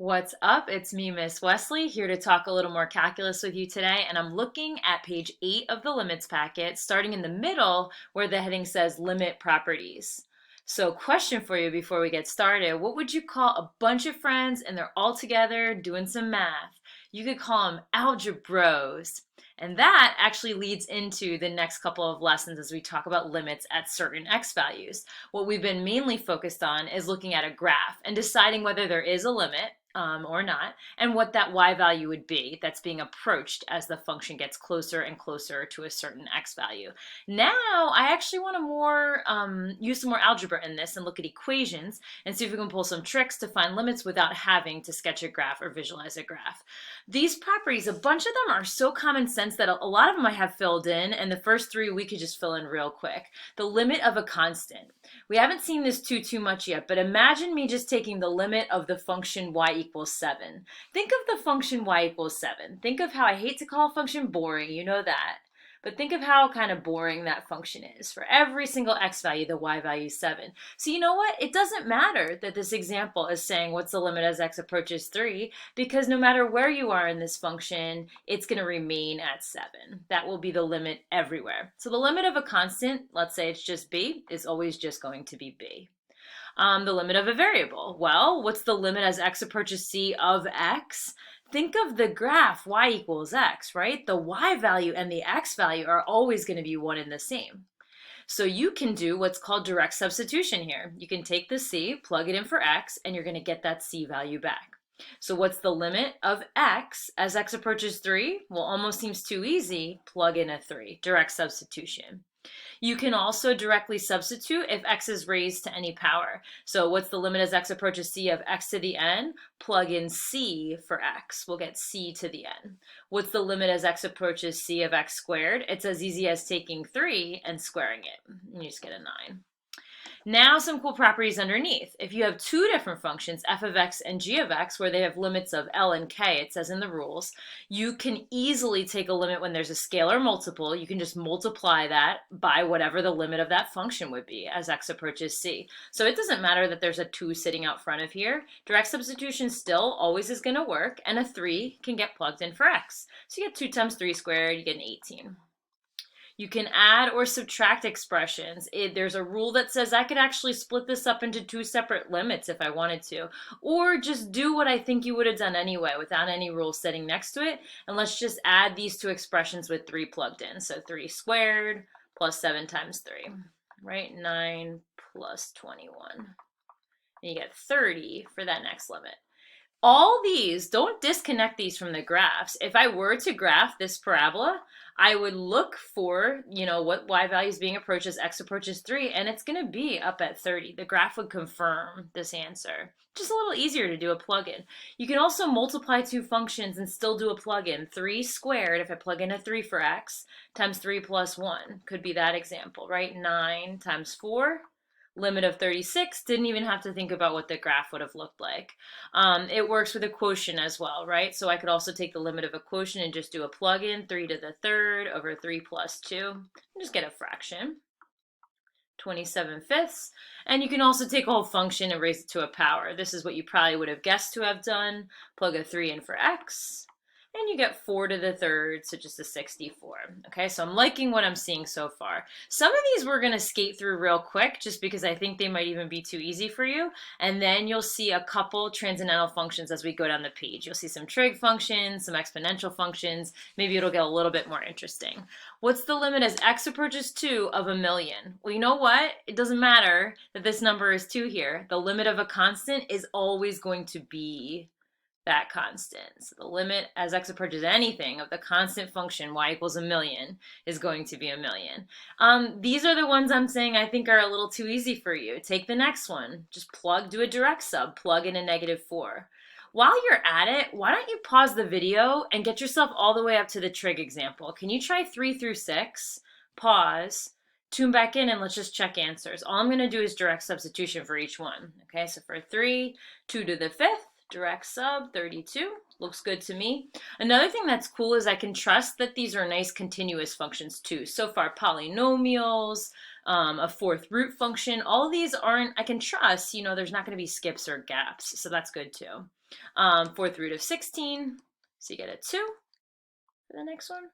What's up? It's me, Miss Wesley, here to talk a little more calculus with you today, and I'm looking at page 8 of the limits packet, starting in the middle where the heading says limit properties. So, question for you before we get started, what would you call a bunch of friends and they're all together doing some math? You could call them algebros. And that actually leads into the next couple of lessons as we talk about limits at certain x values. What we've been mainly focused on is looking at a graph and deciding whether there is a limit or not, and what that y value would be that's being approached as the function gets closer and closer to a certain x value. Now, I actually want to use some more algebra in this and look at equations and see if we can pull some tricks to find limits without having to sketch a graph or visualize a graph. These properties, a bunch of them are so common sense that a lot of them I have filled in, and the first three we could just fill in real quick. The limit of a constant. We haven't seen this too much yet, but imagine me just taking the limit of the function y equals 7. Think of the function y equals 7. Think of how I hate to call a function boring, you know that. But think of how kind of boring that function is. For every single x value, the y value is 7. So you know what? It doesn't matter that this example is saying what's the limit as x approaches 3, because no matter where you are in this function, it's going to remain at 7. That will be the limit everywhere. So the limit of a constant, let's say it's just b, is always just going to be b. The limit of a variable. Well, what's the limit as x approaches c of x? Think of the graph y equals x, right? The y value and the x value are always going to be one and the same. So you can do what's called direct substitution here. You can take the c, plug it in for x, and you're going to get that c value back. So what's the limit of x as x approaches 3? Well, almost seems too easy. Plug in a 3. Direct substitution. You can also directly substitute if x is raised to any power. So what's the limit as x approaches c of x to the n? Plug in c for x. We'll get c to the n. What's the limit as x approaches c of x squared? It's as easy as taking 3 and squaring it. You just get a 9. Now some cool properties underneath. If you have two different functions, f of x and g of x, where they have limits of L and k, it says in the rules, you can easily take a limit when there's a scalar multiple. You can just multiply that by whatever the limit of that function would be as x approaches c. So it doesn't matter that there's a 2 sitting out front of here. Direct substitution still always is going to work, and a 3 can get plugged in for x. So you get 2 times 3 squared, you get an 18. You can add or subtract expressions. There's a rule that says I could actually split this up into 2 separate limits if I wanted to, or just do what I think you would have done anyway without any rule sitting next to it, and let's just add these 2 expressions with 3 plugged in. So 3 squared plus 7 times 3, right? 9 plus 21. And you get 30 for that next limit. All these, don't disconnect these from the graphs. If I were to graph this parabola, I would look for, what y value is being approached as x approaches 3, and it's going to be up at 30. The graph would confirm this answer. Just a little easier to do a plug-in. You can also multiply 2 functions and still do a plug-in. 3 squared, if I plug in a 3 for x, times 3 plus 1. Could be that example, right? 9 times 4. Limit of 36, didn't even have to think about what the graph would have looked like. It works with a quotient as well, right? So I could also take the limit of a quotient and just do a plug-in, 3 to the third over 3 plus 2, and just get a fraction. 27/5. And you can also take a whole function and raise it to a power. This is what you probably would have guessed to have done. Plug a 3 in for x. And you get 4 to the third, so just a 64. Okay, so I'm liking what I'm seeing so far. Some of these we're going to skate through real quick just because I think they might even be too easy for you. And then you'll see a couple transcendental functions as we go down the page. You'll see some trig functions, some exponential functions. Maybe it'll get a little bit more interesting. What's the limit as x approaches 2 of a million? Well, you know what? It doesn't matter that this number is 2 here. The limit of a constant is always going to be that constant. So the limit as x approaches anything of the constant function y equals a million is going to be a million. These are the ones I'm saying I think are a little too easy for you. Take the next one. Just do a direct sub, plug in a -4. While you're at it, why don't you pause the video and get yourself all the way up to the trig example. Can you try 3 through 6? Pause, tune back in, and let's just check answers. All I'm going to do is direct substitution for each one. Okay, so for 3, 2 to the 5th, direct sub, 32. Looks good to me. Another thing that's cool is I can trust that these are nice continuous functions too. So far, polynomials, a fourth root function, all of these I can trust, there's not going to be skips or gaps. So that's good too. Fourth root of 16, so you get a 2 for the next one.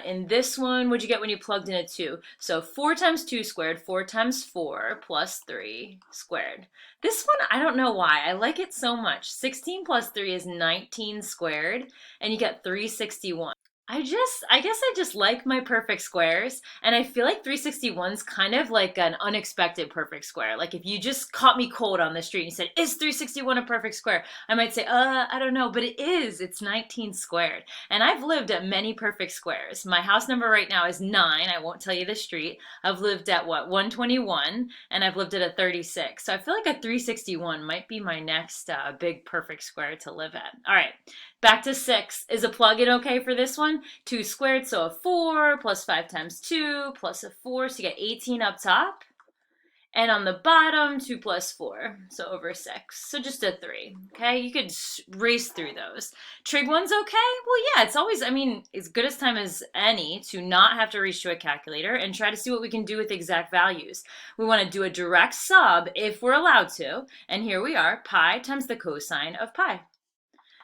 In this one, what'd you get when you plugged in a 2? So 4 times 2 squared, 4 times 4 plus 3 squared. This one, I don't know why. I like it so much. 16 plus 3 is 19 squared, and you get 361. I guess I just like my perfect squares, and I feel like 361 is kind of like an unexpected perfect square. Like if you just caught me cold on the street and said, "Is 361 a perfect square?" I might say, I don't know, but it is. It's 19 squared. And I've lived at many perfect squares. My house number right now is 9. I won't tell you the street. I've lived at what, 121, and I've lived at a 36. So I feel like a 361 might be my next big perfect square to live at. All right. Back to 6. Is a plug-in okay for this one? 2 squared, so a 4, plus 5 times 2, plus a 4, so you get 18 up top. And on the bottom, 2 plus 4, so over 6. So just a 3, okay? You could race through those. Trig 1's okay? Well, yeah, it's always, I mean, as good as time as any to not have to reach to a calculator and try to see what we can do with exact values. We want to do a direct sub if we're allowed to. And here we are, pi times the cosine of pi.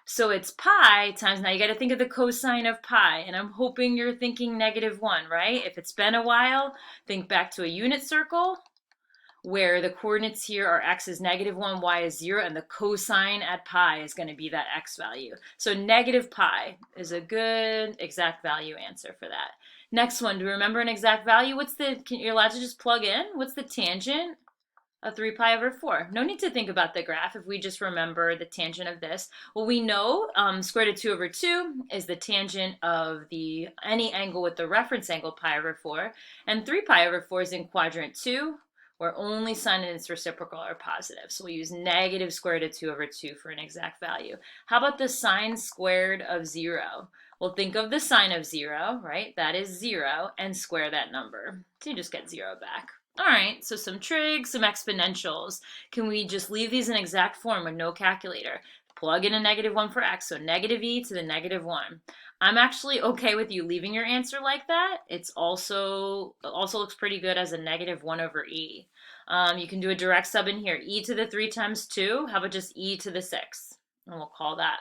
So it's pi times, now you got to think of the cosine of pi, and I'm hoping you're thinking -1, right? If it's been a while, think back to a unit circle where the coordinates here are x is -1, y is 0, and the cosine at pi is going to be that x value. So negative pi is a good exact value answer for that. Next one, do you remember an exact value? You're allowed to just plug in? What's the tangent of 3 pi over 4. No need to think about the graph if we just remember the tangent of this. Well, we know square root of 2 over 2 is the tangent of any angle with the reference angle pi over 4, and 3 pi over 4 is in quadrant 2, where only sine and its reciprocal are positive. So we use negative square root of 2 over 2 for an exact value. How about the sine squared of 0? Well, think of the sine of 0, right? That is 0, and square that number. So you just get 0 back. All right, so some trigs, some exponentials. Can we just leave these in exact form with no calculator? Plug in a -1 for x, so negative e to the -1. I'm actually okay with you leaving your answer like that. It also looks pretty good as a -1 over e. You can do a direct sub in here. E to the 3 times 2. How about just e to the 6? And we'll call that.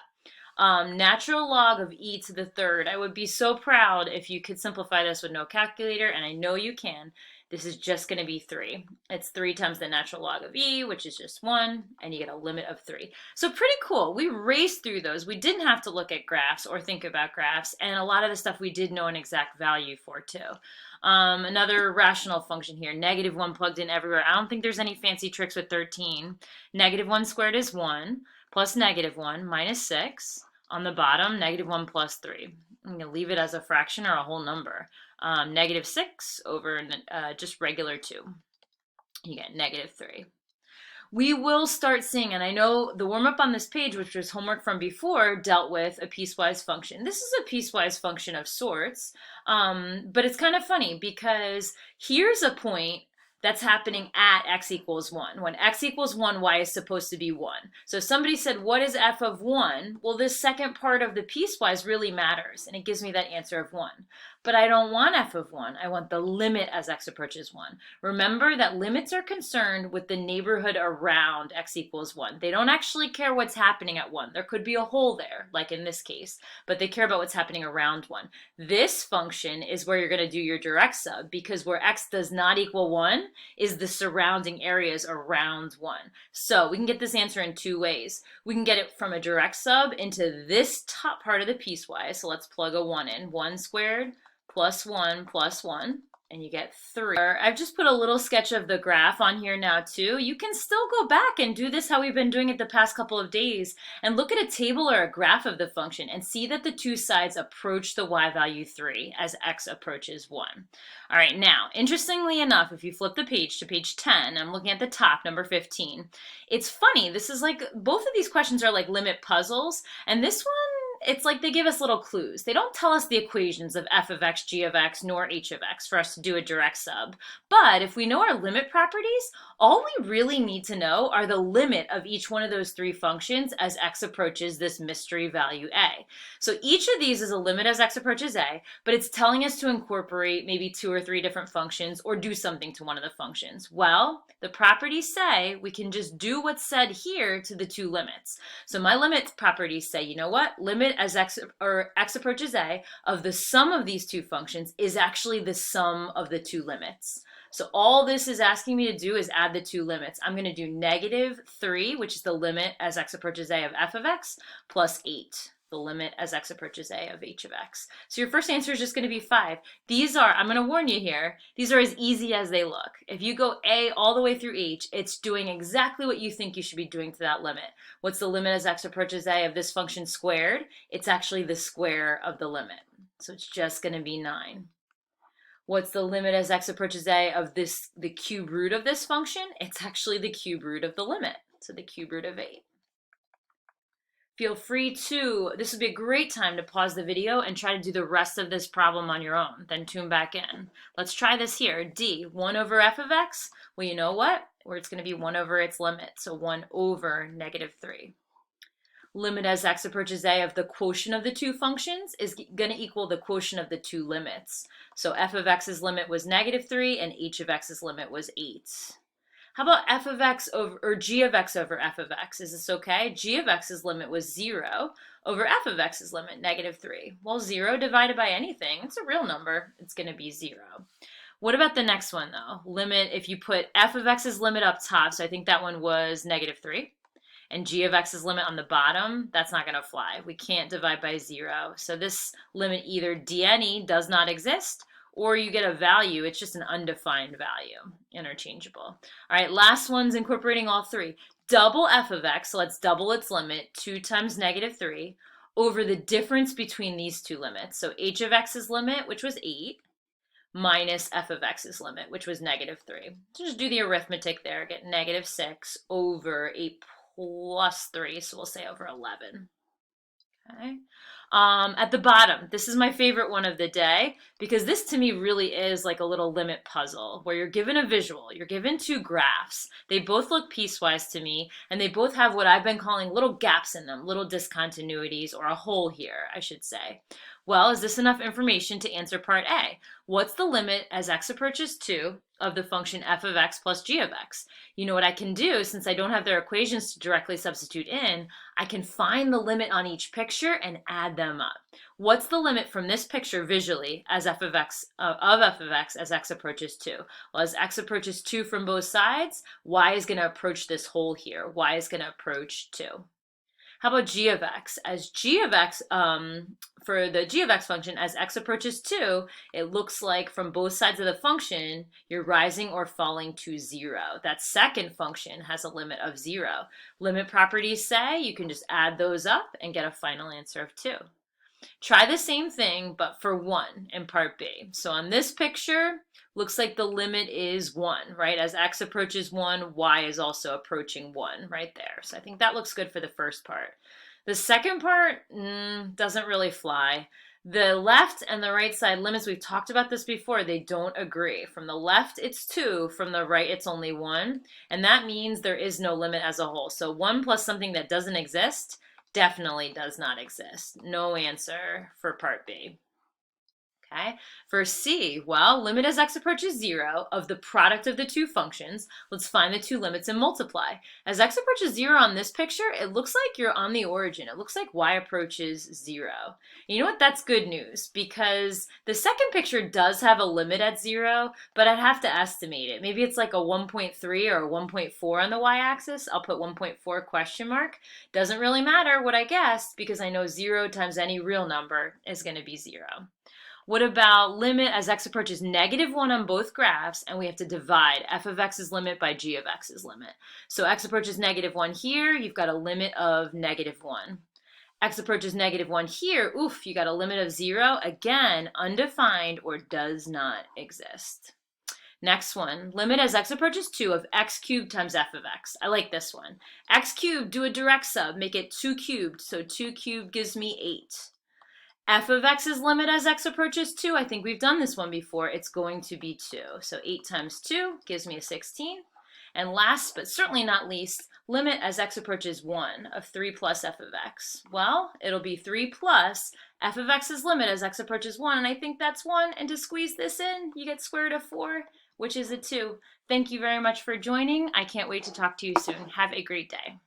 Natural log of e to the 3rd. I would be so proud if you could simplify this with no calculator, and I know you can. This is just going to be 3. It's 3 times the natural log of e, which is just 1, and you get a limit of 3. So pretty cool. We raced through those. We didn't have to look at graphs or think about graphs, and a lot of the stuff we did know an exact value for too. Another rational function here, -1 plugged in everywhere. I don't think there's any fancy tricks with 13. -1 squared is 1, plus -1 minus 6. On the bottom, -1 plus 3. I'm going to leave it as a fraction or a whole number. -6 over just regular 2. You get -3. We will start seeing, and I know the warm-up on this page, which was homework from before, dealt with a piecewise function. This is a piecewise function of sorts, but it's kind of funny because here's a point that's happening at x equals 1. When x equals 1, y is supposed to be 1. So if somebody said, what is f of 1? Well, this second part of the piecewise really matters, and it gives me that answer of 1. But I don't want f of 1. I want the limit as x approaches 1. Remember that limits are concerned with the neighborhood around x equals 1. They don't actually care what's happening at 1. There could be a hole there, like in this case, but they care about what's happening around 1. This function is where you're going to do your direct sub, because where x does not equal 1 is the surrounding areas around 1. So we can get this answer in 2 ways. We can get it from a direct sub into this top part of the piecewise. So let's plug a 1 in. 1 squared plus 1 plus 1, and you get 3. I've just put a little sketch of the graph on here now too. You can still go back and do this how we've been doing it the past couple of days and look at a table or a graph of the function and see that the two sides approach the y value 3 as x approaches 1. All right, now, interestingly enough, if you flip the page to page 10, I'm looking at the top, number 15, it's funny, this is like, both of these questions are like limit puzzles, and this one, it's like they give us little clues. They don't tell us the equations of f of x, g of x, nor h of x for us to do a direct sub. But if we know our limit properties, All we really need to know are the limit of each one of those three functions as x approaches this mystery value a. So each of these is a limit as x approaches a, but it's telling us to incorporate maybe 2 or 3 different functions or do something to one of the functions. Well, the properties say we can just do what's said here to the two limits. So my limit properties say, you know what? Limit as x approaches a of the sum of these two functions is actually the sum of the two limits. So all this is asking me to do is add the two limits. I'm going to do -3, which is the limit as x approaches a of f of x, plus 8, the limit as x approaches a of h of x. So your first answer is just going to be 5. These are, I'm going to warn you here, these are as easy as they look. If you go a all the way through h, it's doing exactly what you think you should be doing to that limit. What's the limit as x approaches a of this function squared? It's actually the square of the limit. So it's just going to be 9. What's the limit as x approaches a of the cube root of this function? It's actually the cube root of the limit, so the cube root of 8. Feel free to, this would be a great time to pause the video and try to do the rest of this problem on your own, then tune back in. Let's try this here. D, 1 over f of x. Well, you know what? Where it's going to be 1 over its limit, so 1 over -3. Limit as x approaches a of the quotient of the two functions is going to equal the quotient of the two limits. So f of x's limit was -3 and h of x's limit was 8. How about f of x over, or g of x over f of x? Is this okay? G of x's limit was 0 over f of x's limit, -3. Well, 0 divided by anything, it's a real number. It's going to be 0. What about the next one, though? Limit, if you put f of x's limit up top, so I think that one was -3. And g of x's limit on the bottom, that's not going to fly. We can't divide by 0. So this limit either dne does not exist, or you get a value. It's just an undefined value, interchangeable. All right, last one's incorporating all three. Double f of x, so let's double its limit, 2 times -3, over the difference between these two limits. So h of x's limit, which was 8, minus f of x's limit, which was -3. So just do the arithmetic there, get -6 over 8 plus 3, so we'll say over 11. Okay. At the bottom, this is my favorite one of the day, because this to me really is like a little limit puzzle where you're given a visual, you're given two graphs. They both look piecewise to me, and they both have what I've been calling little gaps in them, little discontinuities, or a hole here, I should say. Well, is this enough information to answer part A? What's the limit as x approaches 2 of the function f of x plus g of x? You know what I can do, since I don't have their equations to directly substitute in, I can find the limit on each picture and add them up. What's the limit from this picture visually as f of x as x approaches 2? Well, as x approaches 2 from both sides, y is going to approach this hole here. Y is going to approach 2. How about g of x? As g of x, for the g of x function, as x approaches 2, it looks like from both sides of the function, you're rising or falling to 0. That second function has a limit of 0. Limit properties say you can just add those up and get a final answer of 2. Try the same thing, but for 1 in part B. So on this picture, looks like the limit is 1, right? As x approaches 1, y is also approaching 1 right there. So I think that looks good for the first part. The second part doesn't really fly. The left and the right side limits, we've talked about this before, they don't agree. From the left, it's 2. From the right, it's only 1. And that means there is no limit as a whole. So 1 plus something that doesn't exist definitely does not exist. No answer for part B. Okay. For C, well, limit as x approaches 0 of the product of the two functions. Let's find the two limits and multiply. As x approaches 0 on this picture, it looks like you're on the origin. It looks like y approaches 0. You know what? That's good news, because the second picture does have a limit at 0, but I'd have to estimate it. Maybe it's like a 1.3 or a 1.4 on the y-axis. I'll put 1.4 question mark. Doesn't really matter what I guessed, because I know 0 times any real number is going to be 0. What about limit as x approaches -1 on both graphs, and we have to divide f of x's limit by g of x's limit. So x approaches -1 here, you've got a limit of -1. X approaches -1 here, oof, you got a limit of 0, again, undefined or does not exist. Next one, limit as x approaches 2 of x cubed times f of x. I like this one. X cubed, do a direct sub, make it 2 cubed, so 2 cubed gives me 8. F of x's limit as x approaches 2, I think we've done this one before, it's going to be 2. So 8 times 2 gives me a 16. And last but certainly not least, limit as x approaches 1 of 3 plus f of x. Well, it'll be 3 plus f of x's limit as x approaches 1, and I think that's 1. And to squeeze this in, you get square root of 4, which is a 2. Thank you very much for joining. I can't wait to talk to you soon. Have a great day.